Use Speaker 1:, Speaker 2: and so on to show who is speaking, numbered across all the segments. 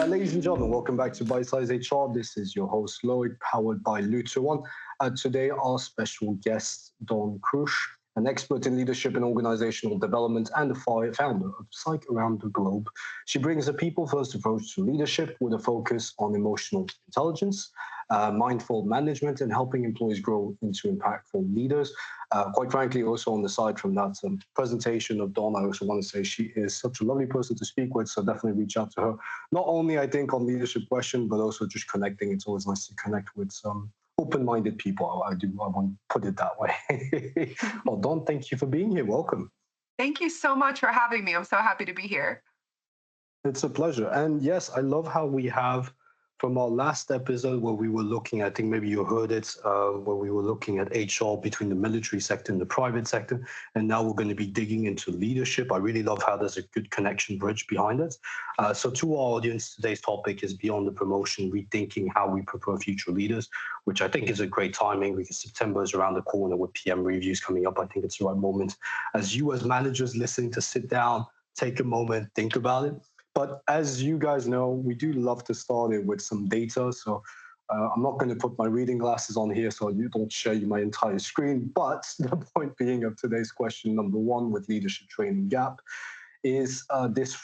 Speaker 1: Ladies and gentlemen, welcome back to Bite Size HR. This is your host, Lloyd, powered by Luta One. Today, our special guest, Dawn Krusch, an expert in leadership and organizational development and the founder of Psych Around the Globe. She brings a people-first approach to leadership with a focus on emotional intelligence, mindful management, and helping employees grow into impactful leaders. Quite frankly, also on the side from that presentation of Dawn, I also want to say she is such a lovely person to speak with, so definitely reach out to her. Not only, I think, on leadership question, but also just connecting. It's always nice to connect with some open-minded people. I want to put it that way. Well, Dawn, thank you for being here. Welcome.
Speaker 2: Thank you so much for having me. I'm so happy to be here.
Speaker 1: It's a pleasure. And yes, I love how we have from our last episode where we were looking, I think maybe you heard it, where we were looking at HR between the military sector and the private sector. And now we're going to be digging into leadership. I really love how there's a good connection bridge behind it. So to our audience, today's topic is Beyond the Promotion, Rethinking How We Prepare Future Leaders, which I think is a great timing because September is around the corner with PM reviews coming up. I think it's the right moment as you as managers listening to sit down, take a moment, think about it. But as you guys know, we do love to start it with some data. So I'm not going to put my reading glasses on here so you don't share my entire screen. But the point being of today's question, number one, with leadership training gap, is this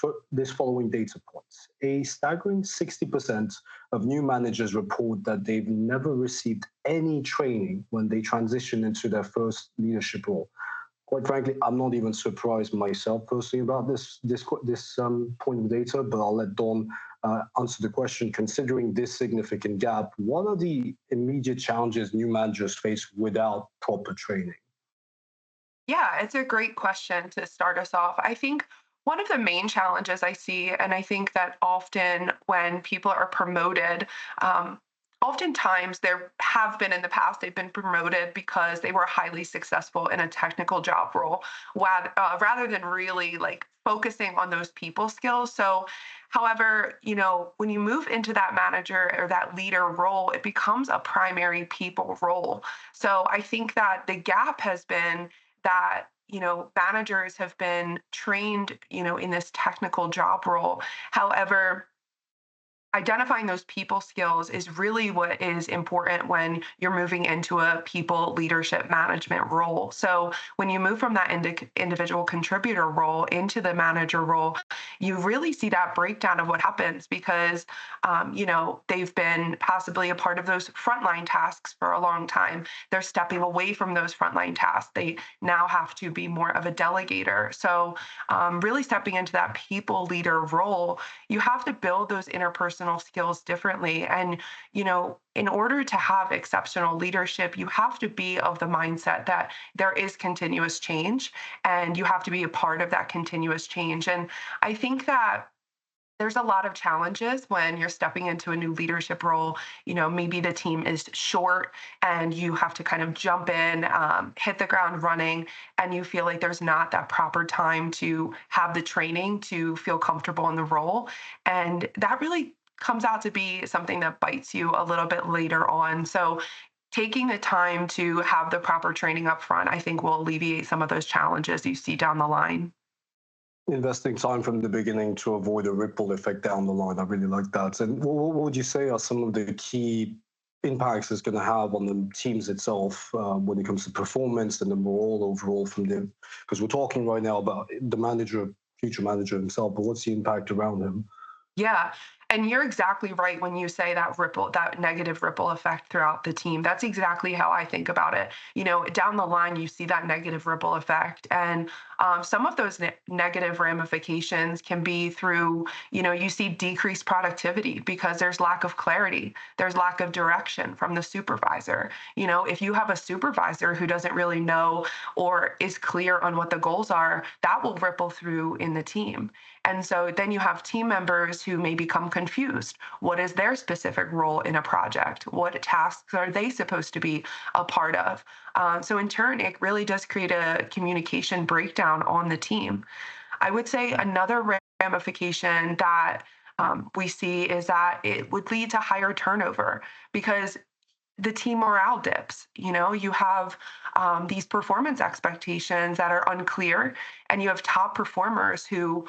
Speaker 1: following data points. A staggering 60% of new managers report that they've never received any training when they transition into their first leadership role. Quite frankly, I'm not even surprised myself personally about this point of data, but I'll let Dawn answer the question. Considering this significant gap, what are the immediate challenges new managers face without proper training?
Speaker 2: Yeah, it's a great question to start us off. I think one of the main challenges I see, and I think that often when people are promoted, oftentimes there have been in the past, they've been promoted because they were highly successful in a technical job role, rather than really like focusing on those people skills. So, however, when you move into that manager or that leader role, it becomes a primary people role. So I think that the gap has been that managers have been trained in this technical job role. However, identifying those people skills is really what is important when you're moving into a people leadership management role. So when you move from that individual contributor role into the manager role, you really see that breakdown of what happens because, they've been possibly a part of those frontline tasks for a long time. They're stepping away from those frontline tasks. They now have to be more of a delegator. So really stepping into that people leader role, you have to build those interpersonal skills differently. And, in order to have exceptional leadership, you have to be of the mindset that there is continuous change and you have to be a part of that continuous change. And I think that there's a lot of challenges when you're stepping into a new leadership role. Maybe the team is short and you have to kind of jump in, hit the ground running, and you feel like there's not that proper time to have the training to feel comfortable in the role. And that really comes out to be something that bites you a little bit later on. So taking the time to have the proper training up front, I think will alleviate some of those challenges you see down the line.
Speaker 1: Investing time from the beginning to avoid a ripple effect down the line. I really like that. And what would you say are some of the key impacts it's going to have on the teams itself when it comes to performance and the morale overall from them? Because we're talking right now about the manager, future manager himself, but what's the impact around him?
Speaker 2: Yeah. And you're exactly right when you say that negative ripple effect throughout the team. That's exactly how I think about it. Down the line, you see that negative ripple effect. And some of those negative ramifications can be through, you see decreased productivity because there's lack of clarity. There's lack of direction from the supervisor. If you have a supervisor who doesn't really know or is clear on what the goals are, that will ripple through in the team. And so then you have team members who may become confused. What is their specific role in a project? What tasks are they supposed to be a part of? So in turn, it really does create a communication breakdown on the team. I would say another ramification that we see is that it would lead to higher turnover because the team morale dips. You have these performance expectations that are unclear, and you have top performers who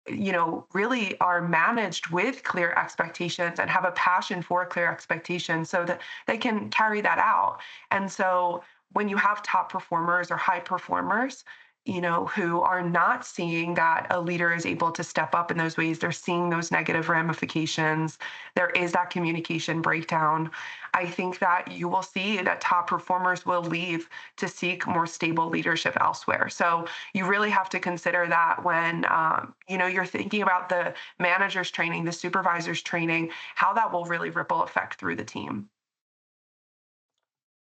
Speaker 2: really are managed with clear expectations and have a passion for clear expectations so that they can carry that out. And so when you have top performers or high performers, who are not seeing that a leader is able to step up in those ways, they're seeing those negative ramifications. There is that communication breakdown. I think that you will see that top performers will leave to seek more stable leadership elsewhere. So you really have to consider that when you're thinking about the managers training, the supervisors training, how that will really ripple effect through the team.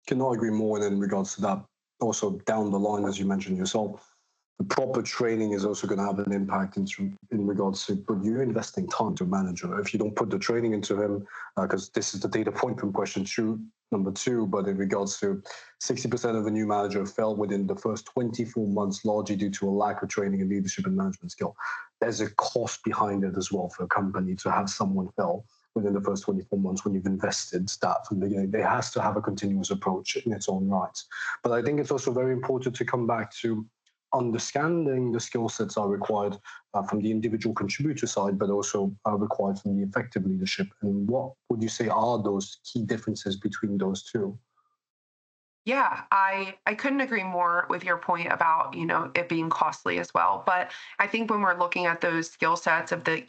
Speaker 1: Cannot agree more. And in regards to that, also down the line, as you mentioned yourself, the proper training is also going to have an impact in regards to, but you're investing time to a manager. If you don't put the training into him, because this is the data point from question two, number two, but in regards to 60% of a new manager fail within the first 24 months, largely due to a lack of training in leadership and management skill. There's a cost behind it as well for a company to have someone fail within the first 24 months when you've invested that from the beginning. It has to have a continuous approach in its own right. But I think it's also very important to come back to understanding the skill sets are required from the individual contributor side, but also required from the effective leadership. And what would you say are those key differences between those two?
Speaker 2: Yeah, I couldn't agree more with your point about, it being costly as well. But I think when we're looking at those skill sets of the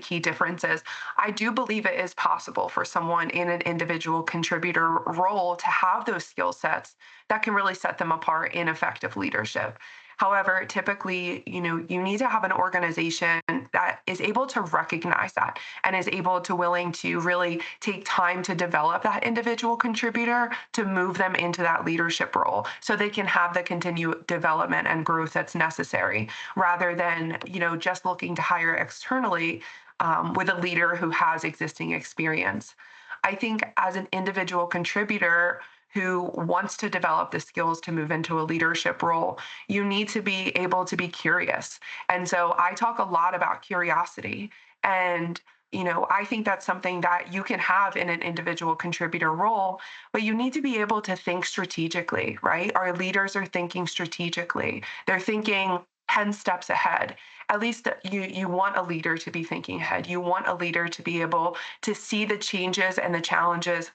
Speaker 2: key differences, I do believe it is possible for someone in an individual contributor role to have those skill sets that can really set them apart in effective leadership. However, typically, you need to have an organization that is able to recognize that and is able to willing to really take time to develop that individual contributor to move them into that leadership role so they can have the continued development and growth that's necessary rather than just looking to hire externally with a leader who has existing experience. I think as an individual contributor who wants to develop the skills to move into a leadership role, you need to be able to be curious. And so I talk a lot about curiosity. And I think that's something that you can have in an individual contributor role, but you need to be able to think strategically, right? Our leaders are thinking strategically. They're thinking 10 steps ahead. At least you want a leader to be thinking ahead. You want a leader to be able to see the changes and the challenges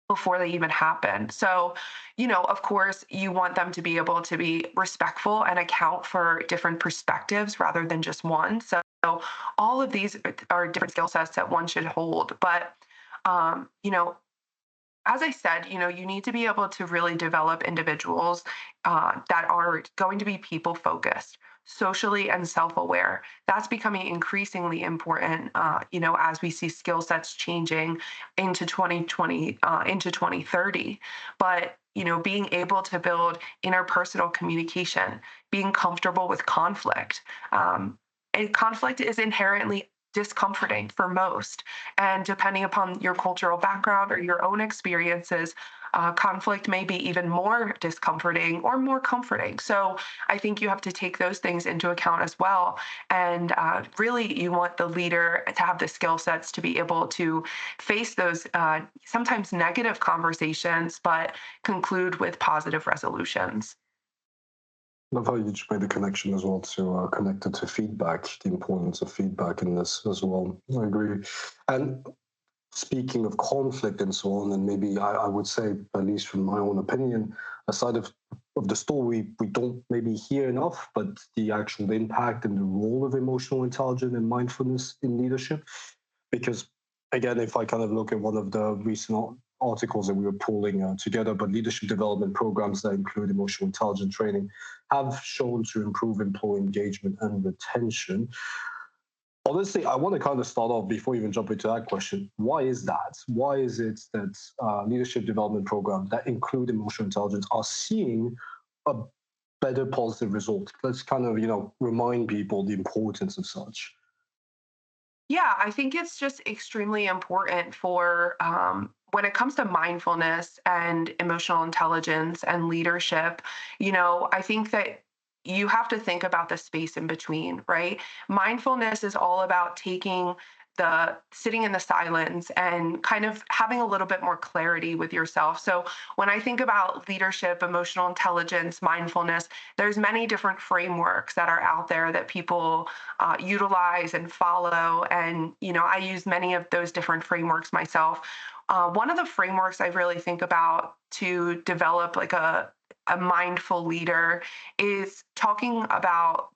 Speaker 2: before they even happen. So, of course, you want them to be able to be respectful and account for different perspectives rather than just one. So, all of these are different skill sets that one should hold. But, um, you know, as I said, you need to be able to really develop individuals that are going to be people focused, socially and self-aware. That's becoming increasingly important, as we see skill sets changing into 2020, into 2030. But being able to build interpersonal communication, being comfortable with conflict. And conflict is inherently discomforting for most. And depending upon your cultural background or your own experiences, conflict may be even more discomforting or more comforting. So I think you have to take those things into account as well. And really, you want the leader to have the skill sets to be able to face those sometimes negative conversations, but conclude with positive resolutions.
Speaker 1: Love how you just made the connection as well to connected to feedback, the importance of feedback in this as well. I agree. And speaking of conflict and so on, and maybe I would say, at least from my own opinion, aside of the story, we don't maybe hear enough, but the actual impact and the role of emotional intelligence and mindfulness in leadership. Because again, if I kind of look at one of the recent articles that we were pulling together, but leadership development programs that include emotional intelligence training have shown to improve employee engagement and retention. Honestly, I want to kind of start off before you even jump into that question. Why is that? Why is it that leadership development programs that include emotional intelligence are seeing a better positive result? Let's kind of, remind people the importance of such.
Speaker 2: Yeah, I think it's just extremely important for when it comes to mindfulness and emotional intelligence and leadership. I think that you have to think about the space in between, right? Mindfulness is all about taking the sitting in the silence and kind of having a little bit more clarity with yourself. So when I think about leadership, emotional intelligence, mindfulness, there's many different frameworks that are out there that people utilize and follow. And, I use many of those different frameworks myself. One of the frameworks I really think about to develop like a mindful leader is talking about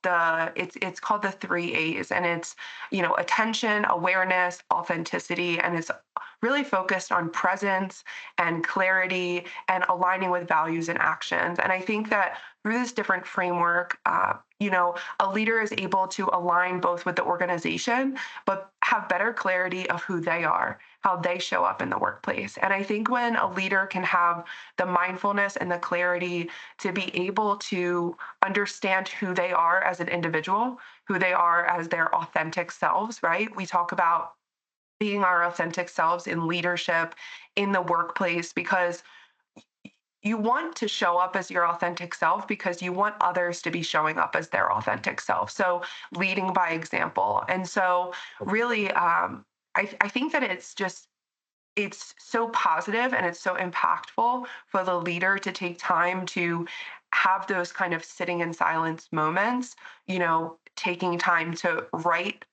Speaker 2: it's called the 3 A's, and it's attention, awareness, authenticity, and it's really focused on presence and clarity and aligning with values and actions. And I think that through this different framework, a leader is able to align both with the organization, but have better clarity of who they are, how they show up in the workplace. And I think when a leader can have the mindfulness and the clarity to be able to understand who they are as an individual, who they are as their authentic selves, right? We talk about being our authentic selves in leadership, in the workplace, because you want to show up as your authentic self because you want others to be showing up as their authentic self. So leading by example. And so really, I think that it's so positive and it's so impactful for the leader to take time to have those kind of sitting in silence moments, taking time to write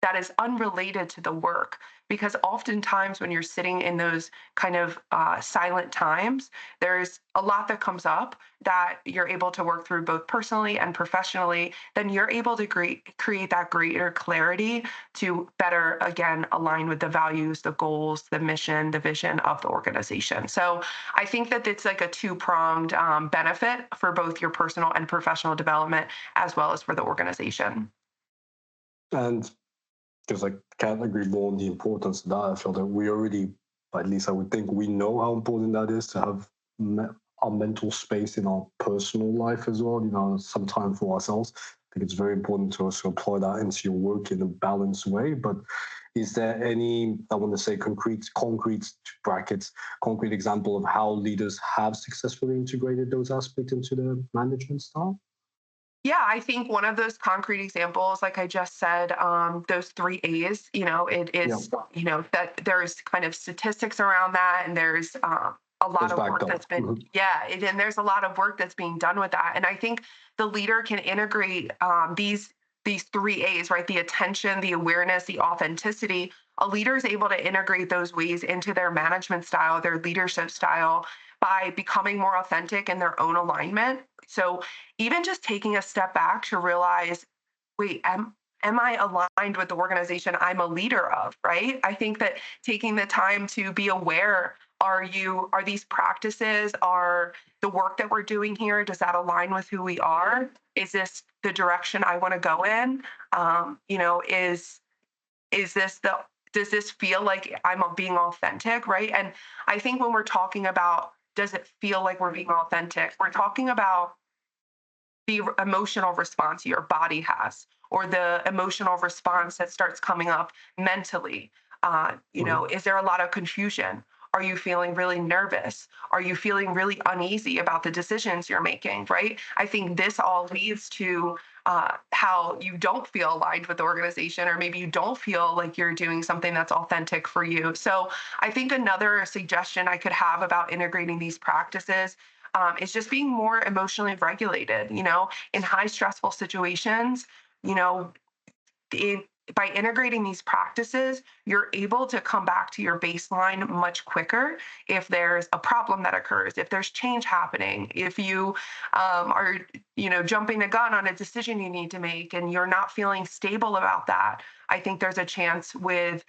Speaker 2: that is unrelated to the work. Because oftentimes, when you're sitting in those kind of silent times, there's a lot that comes up that you're able to work through both personally and professionally. Then you're able to create that greater clarity to better, again, align with the values, the goals, the mission, the vision of the organization. So I think that it's like a two-pronged benefit for both your personal and professional development, as well as for the organization.
Speaker 1: And because I can't agree more on the importance of that. I feel that we already, at least I would think, we know how important that is to have our mental space in our personal life as well, some time for ourselves. I think it's very important to also apply that into your work in a balanced way. But is there any, I want to say concrete brackets, concrete example of how leaders have successfully integrated those aspects into their management style?
Speaker 2: Yeah, I think one of those concrete examples, like I just said, those 3 A's, it
Speaker 1: Yeah,
Speaker 2: is, that there's kind of statistics around that, and there's a lot
Speaker 1: it's
Speaker 2: of
Speaker 1: backed
Speaker 2: work
Speaker 1: up.
Speaker 2: that's been, and there's a lot of work that's being done with that. And I think the leader can integrate these 3 A's, right? The attention, the awareness, the authenticity. A leader is able to integrate those ways into their management style, their leadership style, by becoming more authentic in their own alignment. So even just taking a step back to realize, wait, am I aligned with the organization I'm a leader of, right? I think that taking the time to be aware, are these practices, are the work that we're doing here, does that align with who we are? Is this the direction I want to go in? Is this does this feel like I'm being authentic, right? And I think when we're talking about, does it feel like we're being authentic, we're talking about the emotional response your body has, or the emotional response that starts coming up mentally. Is there a lot of confusion? Are you feeling really nervous? Are you feeling really uneasy about the decisions you're making, right? I think this all leads to how you don't feel aligned with the organization, or maybe you don't feel like you're doing something that's authentic for you. So I think another suggestion I could have about integrating these practices is just being more emotionally regulated. In high stressful situations, you know, it, by integrating these practices, you're able to come back to your baseline much quicker if there's a problem that occurs, if there's change happening, if you are, jumping the gun on a decision you need to make and you're not feeling stable about that. I think there's a chance with,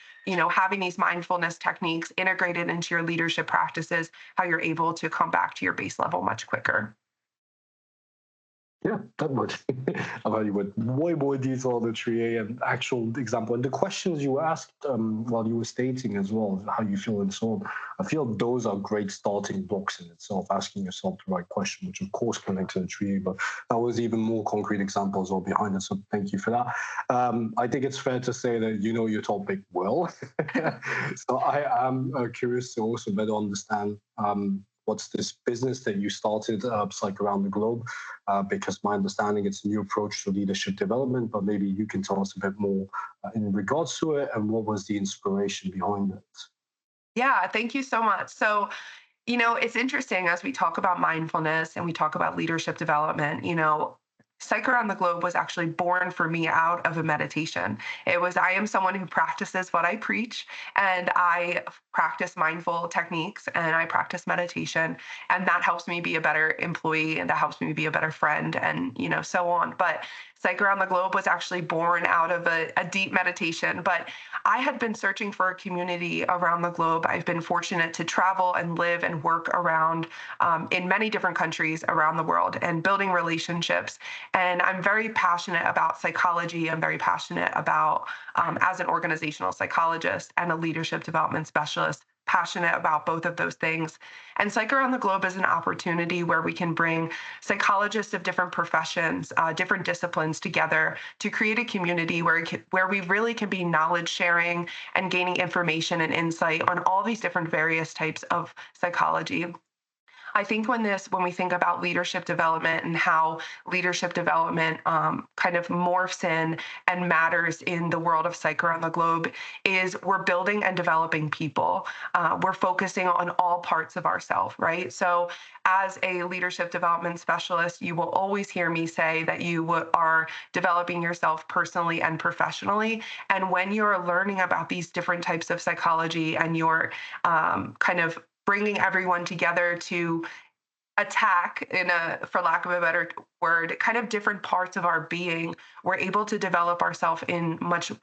Speaker 2: having these mindfulness techniques integrated into your leadership practices, how you're able to come back to your base level much quicker.
Speaker 1: Yeah, that would. I you went way more detail on the 3A and actual example. And the questions you asked while you were stating as well, how you feel and so on, I feel those are great starting blocks in itself, asking yourself the right question, which of course connects to the 3A, but that was even more concrete examples all behind it. So thank you for that. I think it's fair to say that you know your topic well. So I am curious to also better understand what's this business that you started, Psych Around the Globe? Because my understanding, it's a new approach to leadership development, but maybe you can tell us a bit more in regards to it, and what was the inspiration behind it?
Speaker 2: Yeah, thank you so much. So, it's interesting as we talk about mindfulness and we talk about leadership development. Psych Around the Globe was actually born for me out of a meditation. I am someone who practices what I preach, and I practice mindful techniques and I practice meditation. And that helps me be a better employee and that helps me be a better friend and, so on. But Psych Around the Globe was actually born out of a deep meditation. But I had been searching for a community around the globe. I've been fortunate to travel and live and work around in many different countries around the world and building relationships. And I'm very passionate about psychology. I'm very passionate about, as an organizational psychologist and a leadership development specialist, passionate about both of those things. And Psych Around the Globe is an opportunity where we can bring psychologists of different professions, different disciplines together to create a community where we really can be knowledge sharing and gaining information and insight on all these different various types of psychology. I think when we think about leadership development and how leadership development kind of morphs in and matters in the world of Psych Around the Globe, is we're building and developing people. We're focusing on all parts of ourselves, right? So as a leadership development specialist, you will always hear me say that you are developing yourself personally and professionally. And when you're learning about these different types of psychology and you're kind of bringing everyone together to attack, for lack of a better word, kind of different parts of our being, we're able to develop ourselves in much of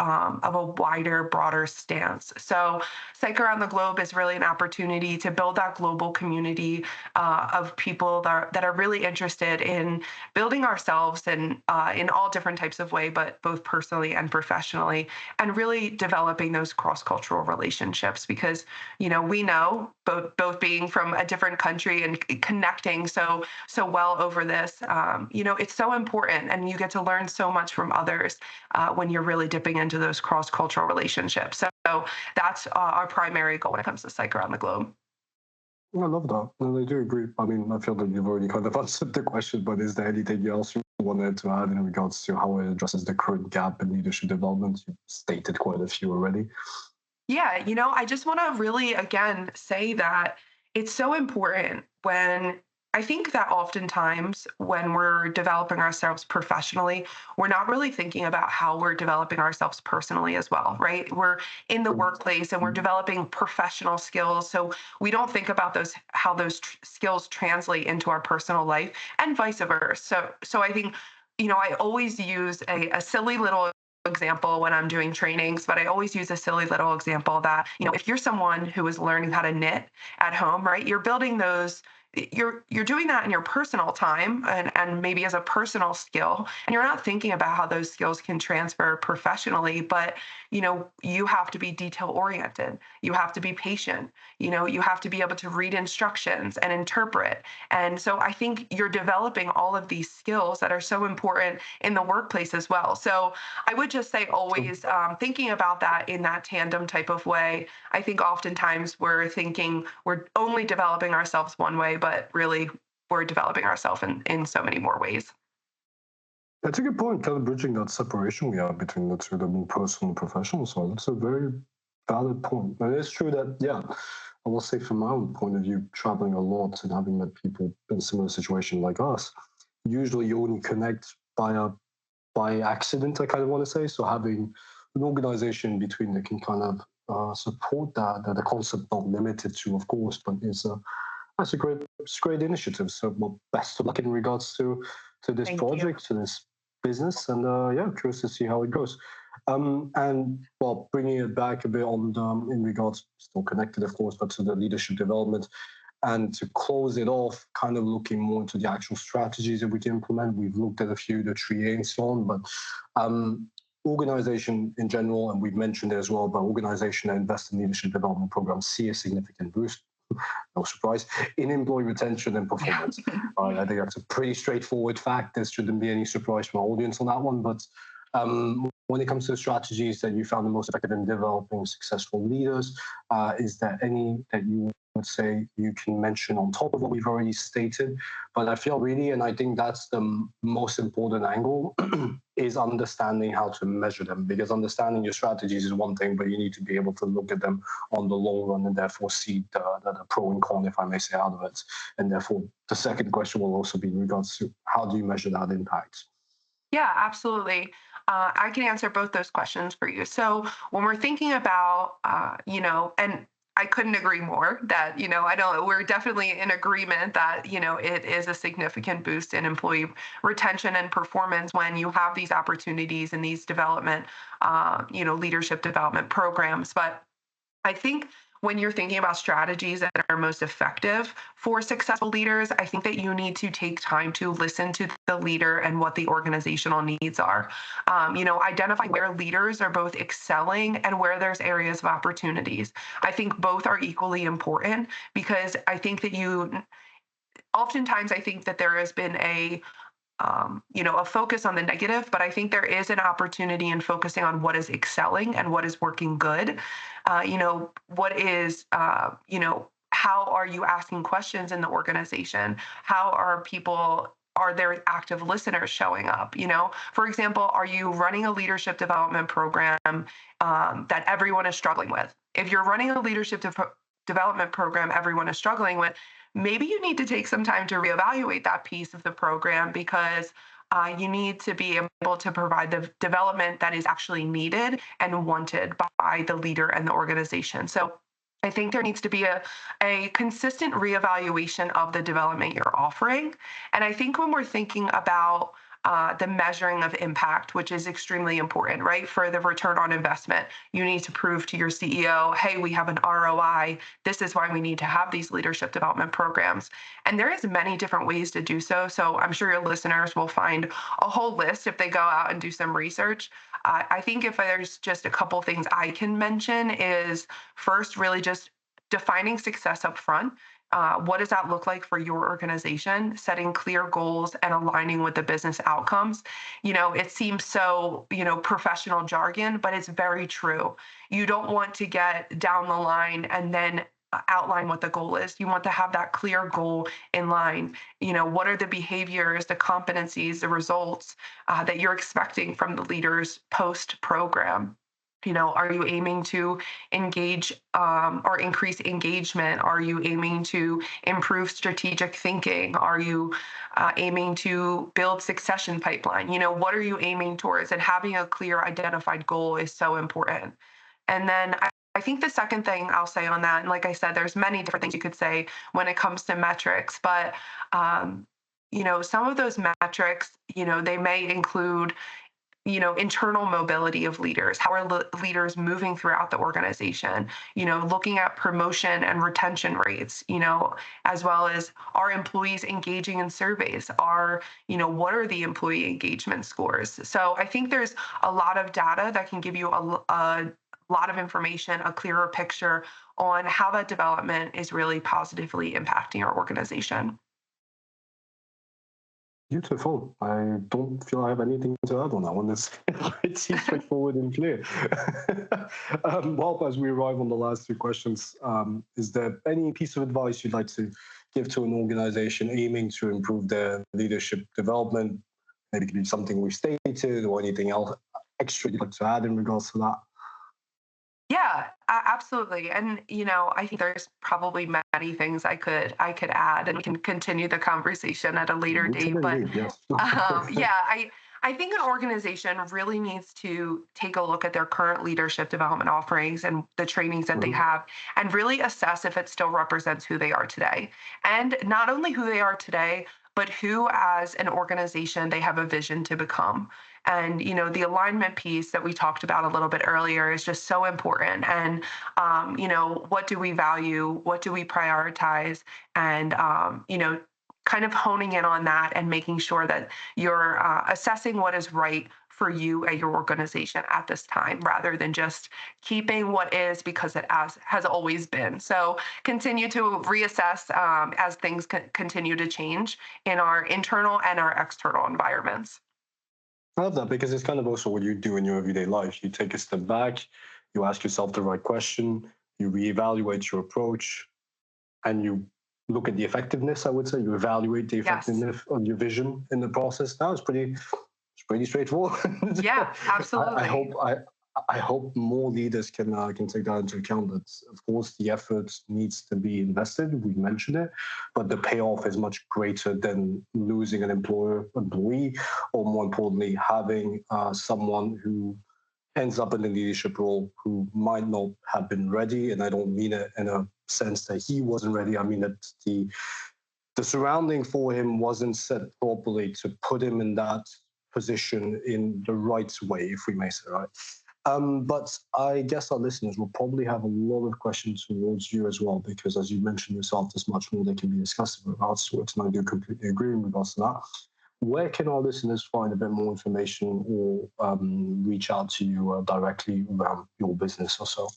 Speaker 2: a wider, broader stance. So Psych Around the Globe is really an opportunity to build that global community of people that are really interested in building ourselves and in all different types of way, but both personally and professionally, and really developing those cross-cultural relationships. Because we know, both being from a different country and connecting so well over this, it's so important, and you get to learn so much from others when you're really dipping into those cross-cultural relationships. So that's our primary goal when it comes to Psych Around the Globe.
Speaker 1: I love that, and I do agree. I mean, I feel that you've already kind of answered the question, but is there anything else you wanted to add in regards to how it addresses the current gap in leadership development? You've stated quite a few already.
Speaker 2: Yeah, I just want to really, again, say that it's so important when I think that oftentimes when we're developing ourselves professionally, we're not really thinking about how we're developing ourselves personally as well, right? We're in the workplace and we're developing professional skills. So we don't think about how those skills translate into our personal life and vice versa. So I think, I always use a silly little example when I'm doing trainings, but I always use a silly little example that, if you're someone who is learning how to knit at home, right, you're building those. You're doing that in your personal time and maybe as a personal skill, and you're not thinking about how those skills can transfer professionally. But you have to be detail oriented, you have to be patient, you have to be able to read instructions and interpret. And so I think you're developing all of these skills that are so important in the workplace as well. So I would just say always thinking about that in that tandem type of way. I think oftentimes we're thinking we're only developing ourselves one way, but really we're developing ourselves in so many more ways.
Speaker 1: That's a good point, kind of bridging that separation we have between the two, the more personal and professional side. That's a very valid point. And it's true that, yeah, I will say from my own point of view, traveling a lot and having met people in a similar situation like us, usually you only connect by accident, I kind of want to say. So having an organization between that can kind of support that the concept not limited to, of course, but that's a great initiative. So, well, best of luck in regards to this
Speaker 2: Thank
Speaker 1: project, to this business, and yeah, curious to see how it goes. And well, bringing it back a bit on in regards, still connected, of course, but to the leadership development, and to close it off, kind of looking more into the actual strategies that we can implement. We've looked at a few, the 3A and so on, but organization in general, and we've mentioned it as well, but organization that invest in leadership development programs see a significant boost, no surprise, in employee retention and performance. I think that's a pretty straightforward fact. There shouldn't be any surprise from our audience on that one. But when it comes to the strategies that you found the most effective in developing successful leaders, is there any that you would say you can mention on top of what we've already stated. But I feel really, and I think that's the most important angle, is understanding how to measure them. Because understanding your strategies is one thing, but you need to be able to look at them on the long run and therefore see the pro and con, if I may say, out of it. And therefore, the second question will also be in regards to how do you measure that impact?
Speaker 2: Yeah, absolutely. I can answer both those questions for you. So when we're thinking about, and I couldn't agree more that, I don't, we're definitely in agreement that, it is a significant boost in employee retention and performance when you have these opportunities and these development, leadership development programs. But I think when you're thinking about strategies that are most effective for successful leaders, I think that you need to take time to listen to the leader and what the organizational needs are. Identify where leaders are both excelling and where there's areas of opportunities. I think both are equally important because I think that oftentimes I think that there has been a focus on the negative, but I think there is an opportunity in focusing on what is excelling and what is working good. What is, how are you asking questions in the organization? How are there active listeners showing up? For example, are you running a leadership development program that everyone is struggling with? If you're running a leadership development program everyone is struggling with, maybe you need to take some time to reevaluate that piece of the program because you need to be able to provide the development that is actually needed and wanted by the leader and the organization. So I think there needs to be a consistent reevaluation of the development you're offering. And I think when we're thinking about the measuring of impact, which is extremely important, right? For the return on investment, you need to prove to your CEO, hey, we have an ROI. This is why we need to have these leadership development programs. And there is many different ways to do so. So I'm sure your listeners will find a whole list if they go out and do some research. I think if there's just a couple things I can mention is first, really just defining success up front. What does that look like for your organization? Setting clear goals and aligning with the business outcomes. It seems so, professional jargon, but it's very true. You don't want to get down the line and then outline what the goal is. You want to have that clear goal in line. What are the behaviors, the competencies, the results that you're expecting from the leaders post program? Are you aiming to engage or increase engagement? Are you aiming to improve strategic thinking? Are you aiming to build succession pipeline? What are you aiming towards? And having a clear identified goal is so important. And then I think the second thing I'll say on that, and like I said, there's many different things you could say when it comes to metrics, but some of those metrics, they may include internal mobility of leaders. How are leaders moving throughout the organization? Looking at promotion and retention rates, as well as are employees engaging in surveys? What are the employee engagement scores? So I think there's a lot of data that can give you a lot of information, a clearer picture on how that development is really positively impacting your organization.
Speaker 1: Beautiful. I don't feel I have anything to add on that one. It's pretty straightforward and clear. Well, as we arrive on the last two questions, is there any piece of advice you'd like to give to an organization aiming to improve their leadership development? Maybe it could be something we stated or anything else extra you'd like to add in regards to that.
Speaker 2: Yeah, absolutely. And I think there's probably many things I could add, and we can continue the conversation at a later date. But
Speaker 1: Yes.
Speaker 2: yeah, I think an organization really needs to take a look at their current leadership development offerings and the trainings that they have, and really assess if it still represents who they are today. And not only who they are today, but who, as an organization, they have a vision to become. And the alignment piece that we talked about a little bit earlier is just so important. And what do we value? What do we prioritize? And kind of honing in on that and making sure that you're assessing what is right for you at your organization at this time, rather than just keeping what is because it has always been. So continue to reassess as things continue to change in our internal and our external environments.
Speaker 1: I love that because it's kind of also what you do in your everyday life. You take a step back, you ask yourself the right question, you reevaluate your approach, and you look at the effectiveness, I would say, you evaluate the
Speaker 2: Yes.
Speaker 1: effectiveness of your vision in the process. Now it's pretty straightforward.
Speaker 2: Yeah,
Speaker 1: I
Speaker 2: absolutely.
Speaker 1: hope I hope more leaders can take that into account. That of course the effort needs to be invested. We mentioned it, but the payoff is much greater than losing an employee, or more importantly, having someone who ends up in a leadership role who might not have been ready. And I don't mean it in a sense that he wasn't ready. I mean that the surrounding for him wasn't set properly to put him in that position in the right way, if we may say, right? But I guess our listeners will probably have a lot of questions towards you as well, because as you mentioned yourself, there's much more that can be discussed in regards to it, and I do completely agree in regards to that. Where can our listeners find a bit more information or reach out to you directly around your business or so?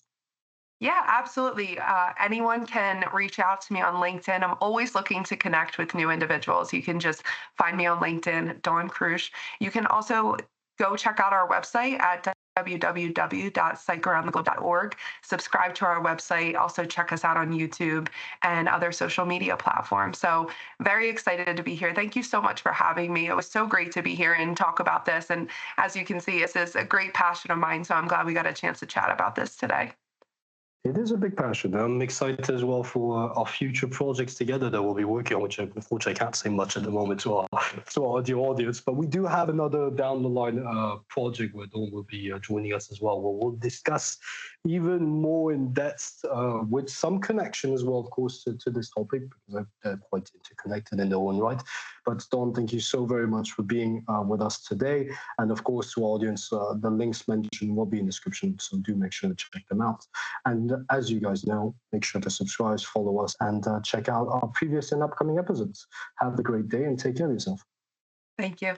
Speaker 2: Yeah, absolutely. Anyone can reach out to me on LinkedIn. I'm always looking to connect with new individuals. You can just find me on LinkedIn, Dawn Krusch. You can also go check out our website at www.psycharoundtheglobe.org. Subscribe to our website. Also, check us out on YouTube and other social media platforms. So, very excited to be here. Thank you so much for having me. It was so great to be here and talk about this. And as you can see, this is a great passion of mine. So, I'm glad we got a chance to chat about this today.
Speaker 1: It is a big passion. I'm excited as well for our future projects together that we'll be working on, which unfortunately I can't say much at the moment to our audio audience. But we do have another down the line project where Dawn will be joining us as well, where we'll discuss even more in depth with some connection as well, of course, to this topic, because they're quite interconnected in their own right. But Dawn, thank you so very much for being with us today. And of course, to our audience, the links mentioned will be in the description, so do make sure to check them out. And as you guys know, make sure to subscribe, follow us, and check out our previous and upcoming episodes. Have a great day and take care of yourself.
Speaker 2: Thank you.